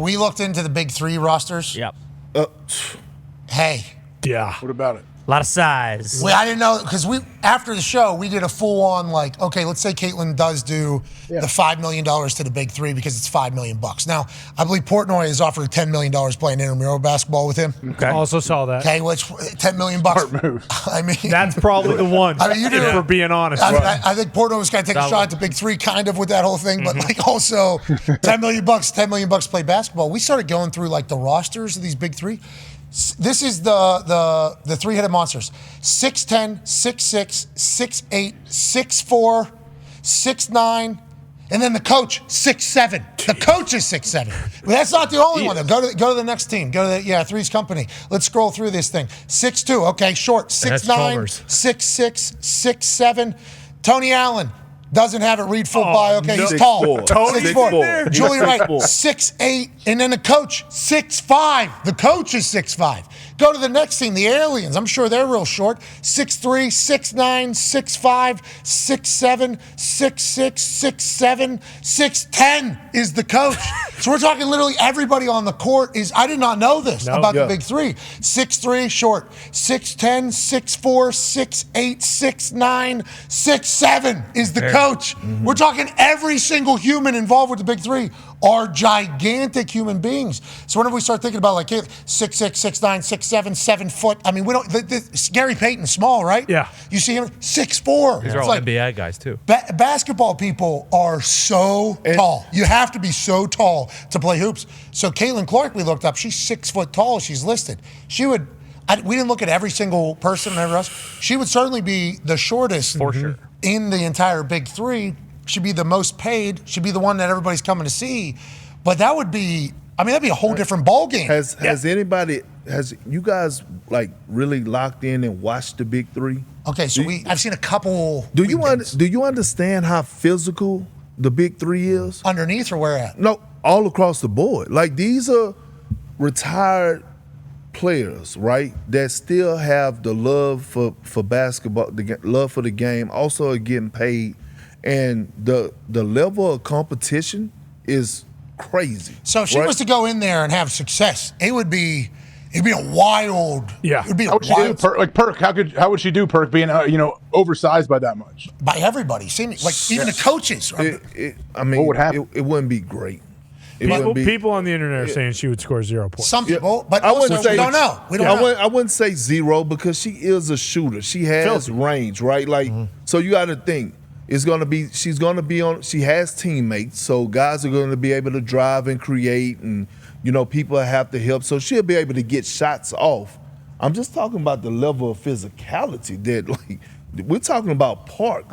we looked into the Big 3 rosters. Yep. Hey. Yeah. What about it? A lot of size. I didn't know, because after the show, we did a full-on, okay, let's say Caitlin does do the $5 million to the Big 3 because it's $5 million. Now, I believe Portnoy has offered $10 million playing intramural basketball with him. Okay. Also saw that. Okay, which $10 million. Smart move. I mean, that's probably the one. I mean, you do. For being honest. I think Portnoy was going to take a shot at the Big 3 kind of with that whole thing, but also $10 million to play basketball. We started going through the rosters of these Big 3. This is the three-headed monsters: 6'10", 6'6", 6'8", 6'4", 6'9", and then the coach 6'7". The coach is 6'7". But that's not the only one. Though. Go to the next team. Go to Three's Company. Let's scroll through this thing. 6'2", okay, short. 6'9", 6'6", 6'7". Tony Allen. Doesn't have it. Read full bio. Okay, he's tall. 6'4". Julie Wright, 6'8", and then the coach 6'5". The coach is 6'5". Go to the next team, the Aliens. I'm sure they're real short. 6'3", 6'9", 6'5", 6'7", 6'6", 6'7", 6'10" is the coach. So we're talking literally everybody on the court is. I did not know this about the Big 3. 6'3", short. 6'10", 6'4", 6'8", 6'9", 6'7" is the coach. We're talking every single human involved with the Big 3 are gigantic human beings. So whenever we start thinking about 6'6", 6'9", 6'7", 7 foot, I mean, we don't. Gary Payton's small, right? Yeah. You see him 6'4". These are all NBA guys too. Basketball people are so tall. You have to be so tall to play hoops. So Caitlin Clark, we looked up. She's 6 foot tall. She's listed. She would. We didn't look at every single person and everyone else. She would certainly be the shortest For sure. in the entire Big 3. She'd be the most paid. She'd be the one that everybody's coming to see. But that would be, that'd be a whole different ball game. Has you guys really locked in and watched the Big 3? Okay, so I've seen a couple. Do you understand how physical the Big 3 is? Underneath or where at? No, all across the board. These are retired players, right? That still have the love for basketball, the love for the game, also are getting paid. And the level of competition is crazy. So if she was to go in there and have success, it'd be a wild. Yeah. It'd be a How would she do wild. Perk? How would she do Perk being oversized by that much? By everybody, even the coaches. What would happen? It wouldn't be great. People on the internet are saying she would score 0 points. Some people, but I wouldn't say, we don't know. We don't know. I wouldn't say 0 because she is a shooter. She has range, right? So you got to think. She's going to be on, she has teammates, so guys are going to be able to drive and create, and, people have to help. So she'll be able to get shots off. I'm just talking about the level of physicality that, we're talking about Park.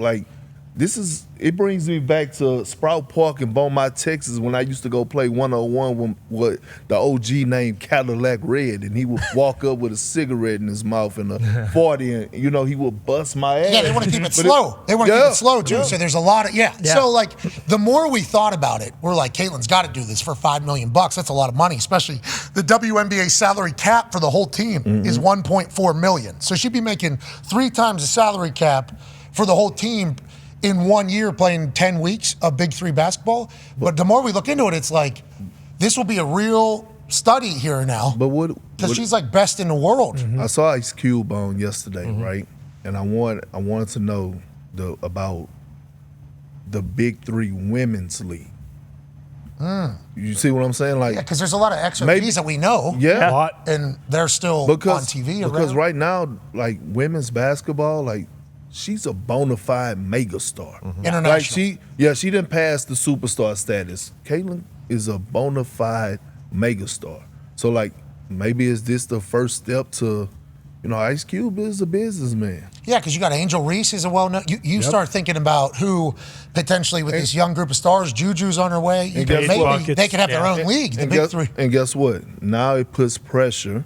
It brings me back to Sprout Park in Beaumont, Texas, when I used to go play 101 with the OG named Cadillac Red, and he would walk up with a cigarette in his mouth and a 40, and he would bust my ass. Yeah, they want to keep it slow. They want to keep it slow too. So there's a lot of So the more we thought about it, we're like, Caitlin's got to do this for $5 million. That's a lot of money, especially the WNBA salary cap for the whole team is $1.4 million. So she'd be making 3 times the salary cap for the whole team in 1 year playing 10 weeks of Big 3 basketball. But the more we look into it, it's this will be a real study here now. But because she's best in the world. I saw Ice Cube on yesterday, right? And I wanted to know about the Big 3 Women's League. You see what I'm saying? Because there's a lot of XOPs that we know. Yeah. A lot. And they're still on TV. Because right now, women's basketball, she's a bona fide megastar. International. She didn't pass the superstar status. Caitlin is a bona fide megastar. So maybe is this the first step to, Ice Cube is a businessman. Yeah, because you got Angel Reese is a well-known. You start thinking about who potentially with this young group of stars, Juju's on her way. Maybe they could have their own league, the Big 3. And guess what? Now it puts pressure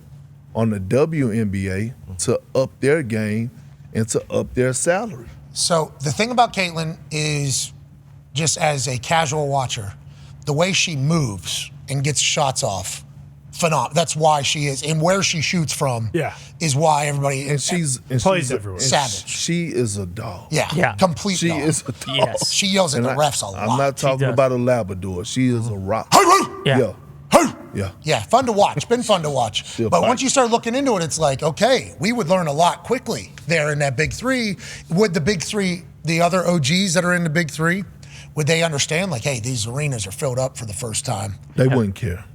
on the WNBA to up their game and to up their salary. So the thing about Caitlin is, just as a casual watcher, the way she moves and gets shots off, phenomenal. That's why she is, and where she shoots from is why everybody plays everywhere. Savage. She is a dog. Yeah. Complete She dog. is a dog. Yes. She yells at the refs a lot. I'm not talking about a Labrador. She is a rock. Yeah. Yeah. Fun to watch. Been fun to watch. Still But fighting. once you start looking into it, it's like, okay, we would learn a lot quickly there in that Big Three. Would the Big Three, the other OGs that are in the Big Three, would they understand, like, hey, these arenas are filled up for the first time? They wouldn't care.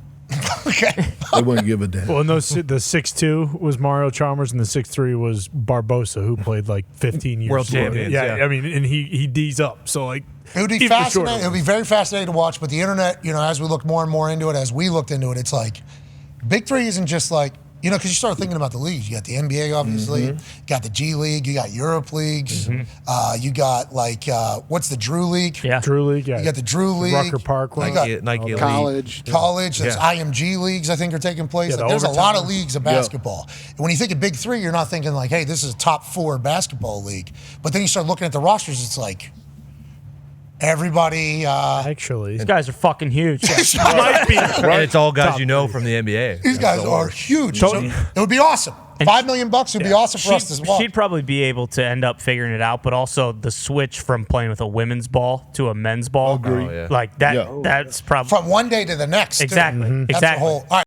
Okay. They wouldn't give a damn. Well, and the 6'2" was Mario Chalmers, and the 6'3" was Barbosa, who played like 15 years. World champions, Yeah, yeah. I mean, and he D's up. So, like, It would be even shorter. fascinating. It would be very fascinating to watch. But the internet, as we look more and more into it, as we looked into it, it's like Big Three isn't just like, because you start thinking about the leagues. You got the NBA, obviously. You got the G League. You got Europe leagues. You got what's the Drew League? Yeah. Drew League. Yeah. You got the Drew League. Rucker Park. You got Nike Elite. college. There's Yeah. IMG leagues, I think, are taking place. Yeah, Like, the there's a lot of overtime. leagues of basketball. And when you think of Big Three, you're not thinking like, hey, this is a top 4 basketball league. But then you start looking at the rosters, it's like everybody. Actually, These guys are fucking huge. might be. And it's all guys you know from the NBA. These guys are huge. So it would be awesome. And $5 million would be awesome for us as well. She'd probably be able to end up figuring it out, but also the switch from playing with a women's ball to a men's ball, Agree. Oh, yeah. like that. Yeah. That's probably From one day to the next. too. exactly That's exactly. the whole. All right.